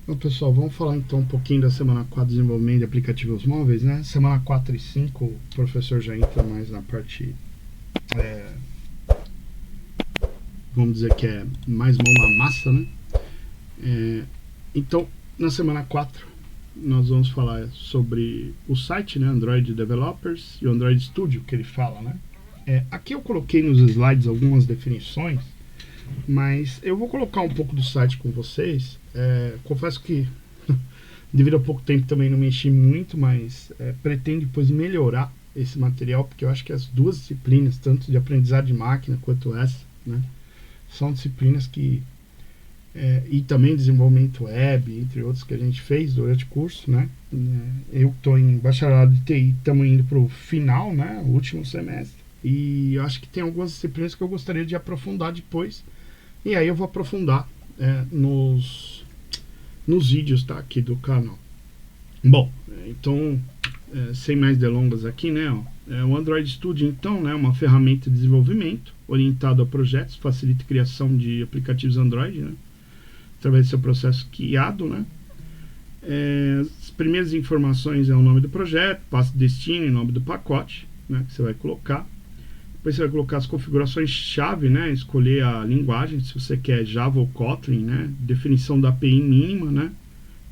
Então, pessoal, vamos falar então um pouquinho da semana 4 de desenvolvimento de aplicativos móveis, né? Semana 4 e 5, o professor já entra mais na parte, vamos dizer que é mais mão na massa, né? Então, na semana 4, nós vamos falar sobre o site, né? Android Developers e o Android Studio, que ele fala, né? Aqui eu coloquei nos slides algumas definições, mas eu vou colocar um pouco do site com vocês. Confesso que devido a pouco tempo também não mexi muito, mas pretendo depois melhorar esse material, porque eu acho que as duas disciplinas, tanto de aprendizado de máquina quanto essa, né, são disciplinas que e também desenvolvimento web, entre outros, que a gente fez durante o curso, né? Eu estou em bacharelado de TI, estamos indo para o final, né, o último semestre, e eu acho que tem algumas disciplinas que eu gostaria de aprofundar depois, e aí eu vou aprofundar nos vídeos, tá, aqui do canal. Bom, então, sem mais delongas aqui, né, o Android Studio, então, né, é uma ferramenta de desenvolvimento orientada a projetos, facilita a criação de aplicativos Android, né, através do seu processo guiado, né. As primeiras informações é o nome do projeto, passo de destino e nome do pacote, né, que você vai colocar. Depois você vai colocar as configurações-chave, né, escolher a linguagem, se você quer Java ou Kotlin, né, definição da API mínima, né,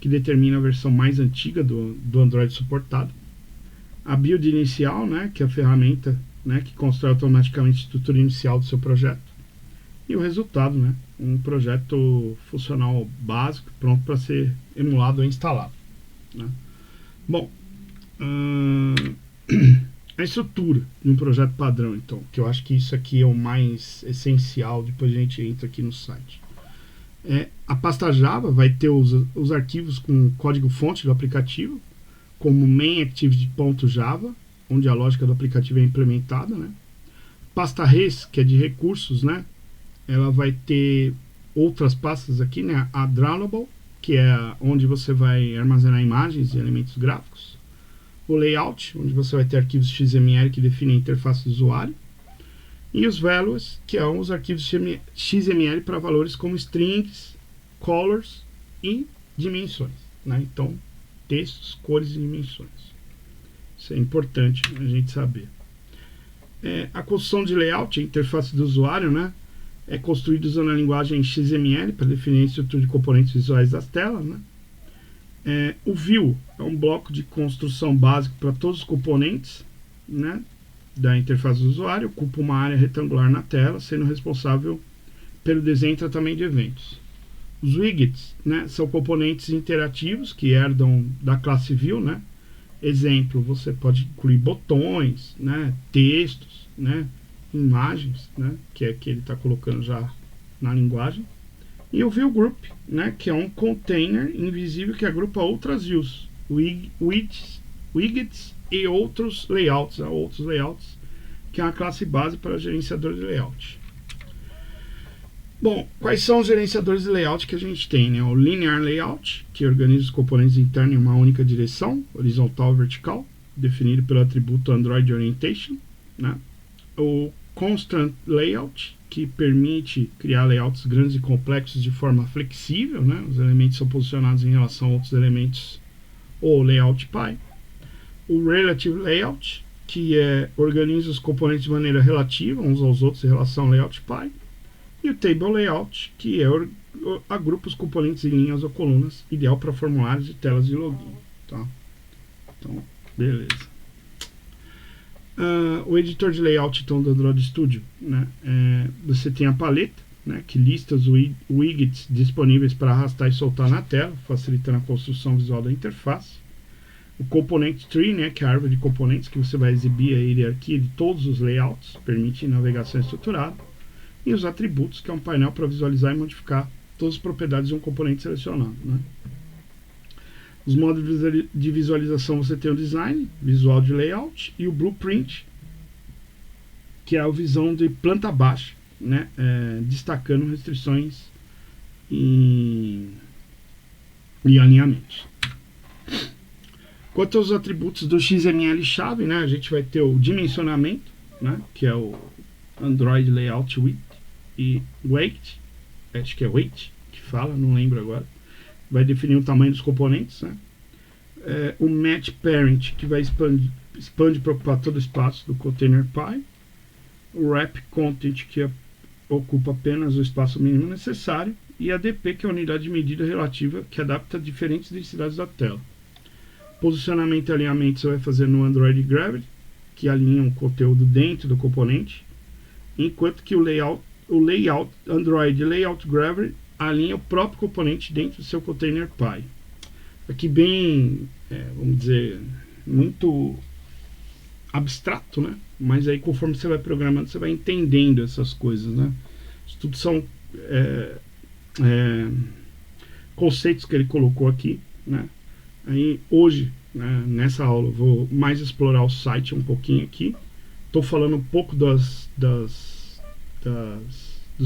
que determina a versão mais antiga do Android suportado. A build inicial, né, que é a ferramenta, né, que constrói automaticamente a estrutura inicial do seu projeto. E o resultado, né, um projeto funcional básico, pronto para ser emulado ou instalado, né. Bom, a estrutura de um projeto padrão, então, que eu acho que isso aqui é o mais essencial, depois a gente entra aqui no site. A pasta Java vai ter os arquivos com código-fonte do aplicativo, como mainActivity.java, onde a lógica do aplicativo é implementada, né? Pasta res, que é de recursos, né? Ela vai ter outras pastas aqui, né? A drawable, que é onde você vai armazenar imagens e elementos gráficos. O layout, onde você vai ter arquivos XML que definem a interface do usuário. E os values, que são os arquivos XML para valores como strings, colors e dimensões, né? Então, textos, cores e dimensões. Isso é importante a gente saber. A construção de layout, a interface do usuário, né, é construída usando a linguagem XML para definir a estrutura de componentes visuais das telas, né? O view é um bloco de construção básico para todos os componentes, né, da interface do usuário, ocupa uma área retangular na tela, sendo responsável pelo desenho e tratamento de eventos. Os widgets, né, são componentes interativos que herdam da classe view, né. Exemplo, você pode incluir botões, né, textos, né, imagens, né, que é que ele está colocando já na linguagem. E o view group, né, que é um container invisível que agrupa outras views, widgets e outros layouts, que é uma classe base para gerenciador de layout. Bom, quais são os gerenciadores de layout que a gente tem, né? O linear layout, que organiza os componentes internos em uma única direção, horizontal e vertical, definido pelo atributo Android Orientation, né? O constant layout, que permite criar layouts grandes e complexos de forma flexível, né? Os elementos são posicionados em relação a outros elementos, ou layout pie. O relative layout, que organiza os componentes de maneira relativa uns aos outros em relação ao layout pie. E o table layout, que agrupa os componentes em linhas ou colunas, ideal para formulários e telas de login, tá? Então, beleza. O editor de layout, então, do Android Studio, né, você tem a paleta, né, que lista os widgets disponíveis para arrastar e soltar na tela, facilitando a construção visual da interface. O component tree, né, que é a árvore de componentes que você vai exibir a hierarquia de todos os layouts, permite navegação estruturada. E os atributos, que é um painel para visualizar e modificar todas as propriedades de um componente selecionado, né? Os modos de visualização, você tem o design, visual de layout, e o blueprint, que é a visão de planta baixa, né, destacando restrições e alinhamentos. Quanto aos atributos do XML chave, né, a gente vai ter o dimensionamento, né, que é o Android Layout Width e Weight, acho que é Weight que fala, não lembro agora. vai definir o tamanho dos componentes, né? O match parent, que vai expande para ocupar todo o espaço do container py. O wrap content, que ocupa apenas o espaço mínimo necessário. E a DP, que é a unidade de medida relativa, que adapta diferentes densidades da tela. Posicionamento e alinhamento você vai fazer no Android Gravity, que alinha o conteúdo dentro do componente, enquanto que o layout Android Layout Gravity alinha o próprio componente dentro do seu container py. Aqui bem, vamos dizer, muito abstrato, né? Mas aí conforme você vai programando, você vai entendendo essas coisas, né? Isso tudo são conceitos que ele colocou aqui, né? Aí hoje, né, nessa aula, eu vou mais explorar o site um pouquinho aqui. Estou falando um pouco dos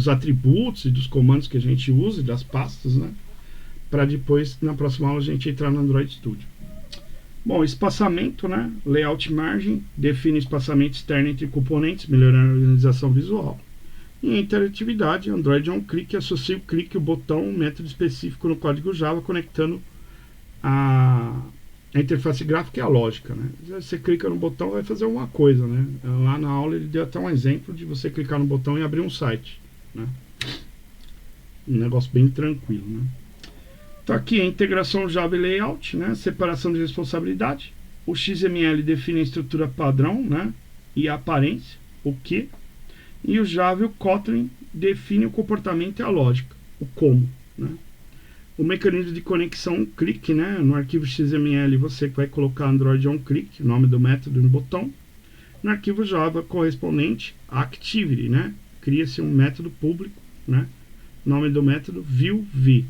atributos e dos comandos que a gente usa e das pastas, né? Para depois, na próxima aula, a gente entrar no Android Studio. Bom, espaçamento, né? Layout margin, define espaçamento externo entre componentes, melhorando a organização visual. E interatividade, Android é um clique, associa o clique, o botão, um método específico no código Java, conectando a interface gráfica e a lógica, né? Você clica no botão, vai fazer alguma coisa, né? Lá na aula ele deu até um exemplo de você clicar no botão e abrir um site, né? Um negócio bem tranquilo, né? Então aqui a integração Java e Layout, né? Separação de responsabilidade. O XML define a estrutura padrão, né? E a aparência, o que. E o Java e o Kotlin define o comportamento e a lógica, o como, né? O mecanismo de conexão clique, né? No arquivo XML você vai colocar Android onClick, o nome do método no botão. No arquivo Java correspondente Activity, né? Cria-se um método público, né? Nome do método viewV.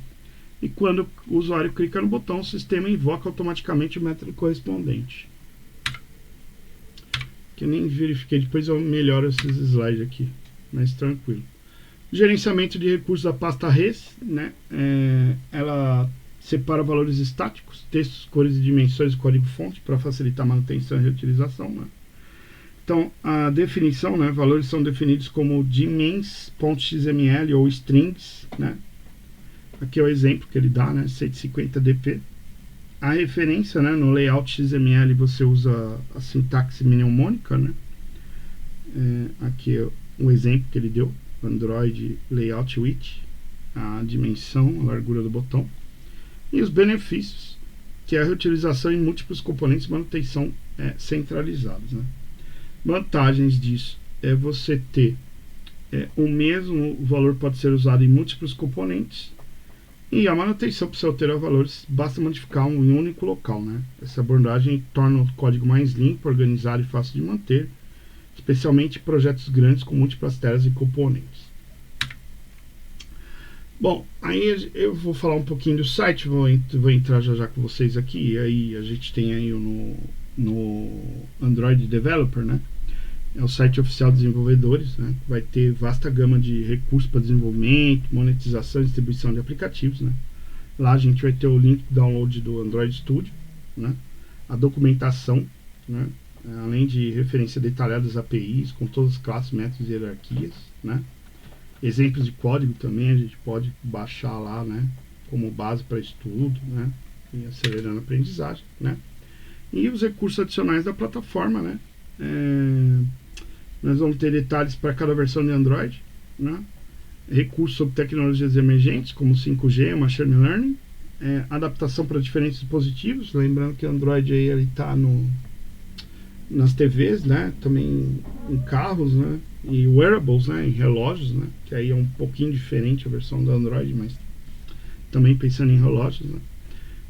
E quando o usuário clica no botão, o sistema invoca automaticamente o método correspondente. Que eu nem verifiquei, depois eu melhoro esses slides aqui, mas tranquilo. Gerenciamento de recursos da pasta res, né? Ela separa valores estáticos, textos, cores e dimensões do código-fonte para facilitar a manutenção e reutilização, né? Então, a definição, né? Valores são definidos como dimens.xml ou strings, né? Aqui é o exemplo que ele dá, né? 150 dp. A referência, né? No layout XML você usa a sintaxe mnemônica, né? Aqui é o exemplo que ele deu. Android Layout Width, a dimensão, a largura do botão. E os benefícios, que é a reutilização em múltiplos componentes e manutenção centralizados, né? Vantagens disso é você ter o mesmo valor pode ser usado em múltiplos componentes. E a manutenção, para você alterar valores, basta modificar em um único local, né? Essa abordagem torna o código mais limpo, organizado e fácil de manter, especialmente em projetos grandes com múltiplas telas e componentes. Bom, aí eu vou falar um pouquinho do site, vou entrar já com vocês aqui. E aí a gente tem aí no Android Developer, né? É o site oficial dos desenvolvedores, né? Vai ter vasta gama de recursos para desenvolvimento, monetização e distribuição de aplicativos, né? Lá a gente vai ter o link de download do Android Studio, né? A documentação, né? Além de referência detalhada das APIs, com todas as classes, métodos e hierarquias, né? Exemplos de código também a gente pode baixar lá, né? Como base para estudo, né? E acelerando a aprendizagem, né? E os recursos adicionais da plataforma, né? Nós vamos ter detalhes para cada versão de Android, né? Recursos sobre tecnologias emergentes, como 5G, Machine Learning, adaptação para diferentes dispositivos, lembrando que o Android aí ele está nas TVs, né? Também em carros, né? E wearables, né? Em relógios, né? Que aí é um pouquinho diferente a versão do Android, mas também pensando em relógios, né?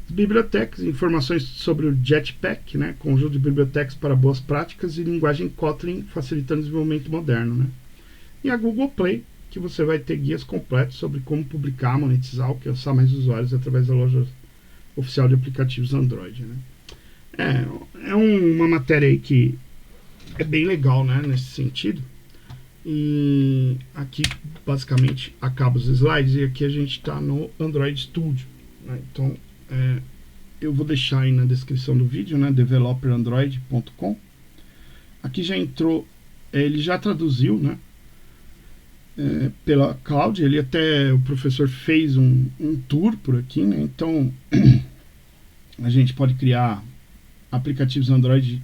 Bibliotecas, informações sobre o Jetpack, né? Conjunto de bibliotecas para boas práticas e linguagem Kotlin, facilitando o desenvolvimento moderno, né? E a Google Play, que você vai ter guias completos sobre como publicar, monetizar, alcançar mais usuários através da loja oficial de aplicativos Android, né? É uma matéria aí que é bem legal, né? Nesse sentido. E aqui basicamente acaba os slides e aqui a gente está no Android Studio, né? Então eu vou deixar aí na descrição do vídeo, né? developerandroid.com. Aqui já entrou, ele já traduziu, né? pela cloud. Ele até, o professor fez um tour por aqui, né? Então a gente pode criar aplicativos Android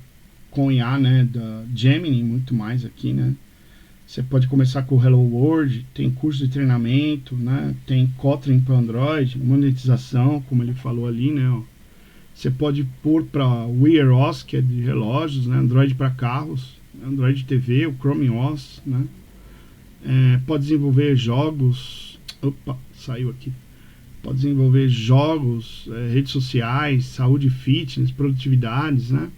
com IA, né, da Gemini, muito mais aqui, né? Você pode começar com o Hello World, tem curso de treinamento, né? Tem Kotlin para Android, monetização, como ele falou ali, né? Ó. Você pode pôr para Wear OS, que é de relógios, né? Android para carros, Android TV, o Chrome OS, né? Pode desenvolver jogos. Opa, saiu aqui. Pode desenvolver jogos, redes sociais, saúde, fitness, produtividades, né?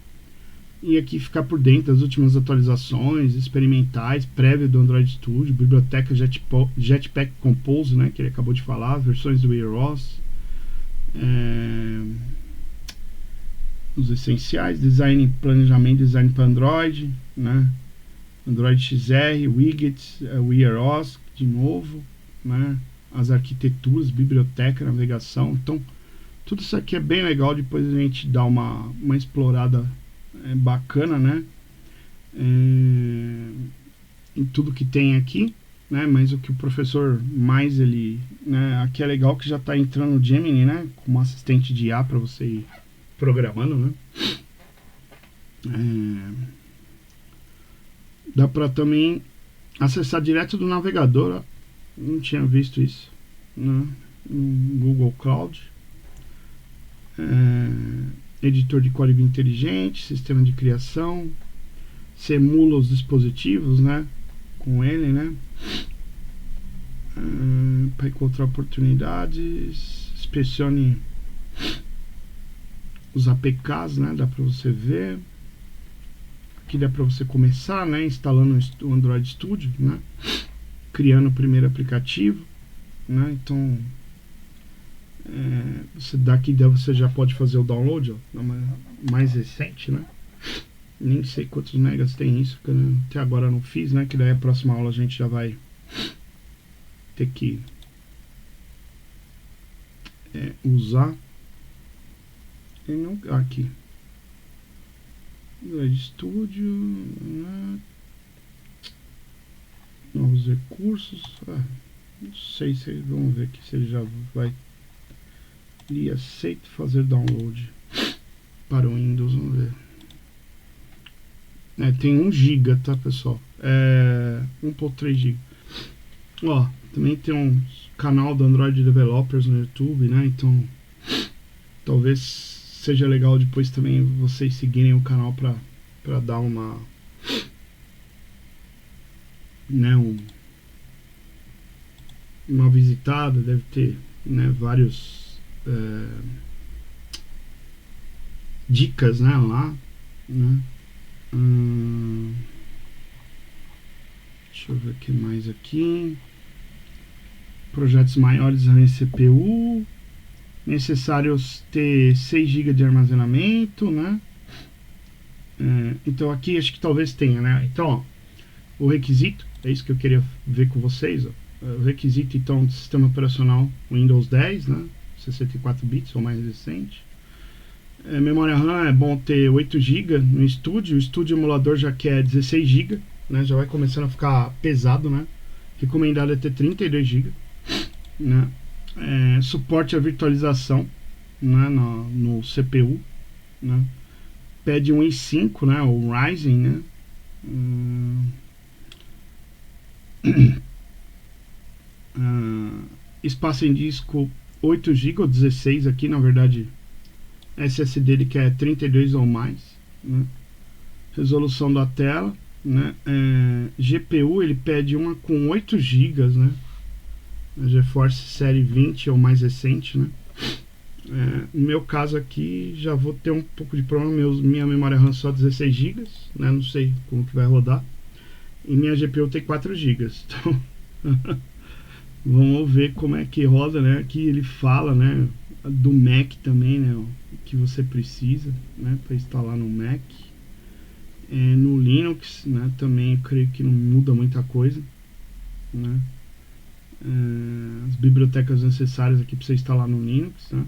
E aqui ficar por dentro das últimas atualizações experimentais, prévia do Android Studio, biblioteca Jetpack Compose, né, que ele acabou de falar, versões do Wear OS, os essenciais, design, planejamento, design para Android, né, Android XR, widgets, Wear OS, de novo, né, as arquiteturas, biblioteca, navegação. Então, tudo isso aqui é bem legal. Depois a gente dá uma explorada bacana, né, em tudo que tem aqui, né, mas o que o professor mais ele, né, aqui é legal que já está entrando o Gemini, né, como assistente de IA para você ir programando, né. Dá para também acessar direto do navegador, ó. Não tinha visto isso, né, no Google Cloud. Editor de código inteligente, sistema de criação, você emula os dispositivos, né, com ele, né, para encontrar oportunidades, inspecione os APKs, né, dá para você ver, aqui dá para você começar, né, instalando o Android Studio, né, criando o primeiro aplicativo, né, então daqui você já pode fazer o download, ó, mais recente, né? Nem sei quantos megas tem isso, que eu até agora não fiz, né? Que daí a próxima aula a gente já vai ter que usar. E não, aqui, Android Studio, né? Novos recursos. Não sei se vamos ver aqui se ele já vai. Ele aceita fazer download para o Windows, vamos ver. Tem 1 GB, tá, pessoal? 1.3 GB. Ó, também tem um canal do Android Developers no YouTube, né? Então, talvez seja legal depois também vocês seguirem o canal para dar uma, né, uma visitada. Deve ter, né, vários dicas, né, lá, né? Deixa eu ver o que mais aqui. Projetos maiores em CPU, necessários ter 6 GB de armazenamento, né? Então aqui acho que talvez tenha, né? Então, ó, o requisito, é isso que eu queria ver com vocês, ó. O requisito então do sistema operacional Windows 10, né? 64 bits ou mais recente. Memória RAM é bom ter 8 GB no estúdio. O estúdio emulador já quer 16 GB, né? Já vai começando a ficar pesado, né? Recomendado é ter 32 GB, né? Suporte à virtualização, né? No CPU, né? Pede um i5, né? O Ryzen, né? Espaço em disco 8 GB ou 16 aqui, na verdade SSD ele quer 32 ou mais, né? Resolução da tela, né? GPU ele pede uma com 8 GB, né? A GeForce série 20 ou mais recente, né? No meu caso aqui já vou ter um pouco de problema, minha memória RAM só 16 GB, né? Não sei como que vai rodar, e minha GPU tem 4 GB, então vamos ver como é que roda, né? Aqui ele fala, né, do Mac também, né, o que você precisa, né, para instalar no Mac. No Linux, né, também eu creio que não muda muita coisa, né? As bibliotecas necessárias aqui para você instalar no Linux, né?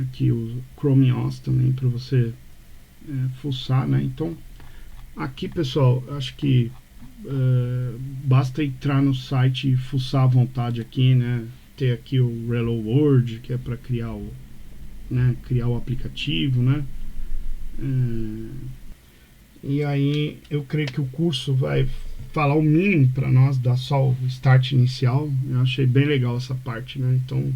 Aqui o Chrome OS também para você fuçar, né? Então aqui, pessoal, acho que basta entrar no site e fuçar à vontade aqui, né? Ter aqui o Hello World, que é para criar o aplicativo, né? E aí eu creio que o curso vai falar o mínimo para nós, dar só o start inicial. Eu achei bem legal essa parte, né? Então,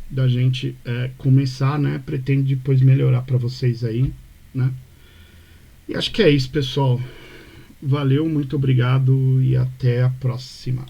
da gente começar, né? Pretende depois melhorar para vocês aí, né? E acho que é isso, pessoal. Valeu, muito obrigado e até a próxima.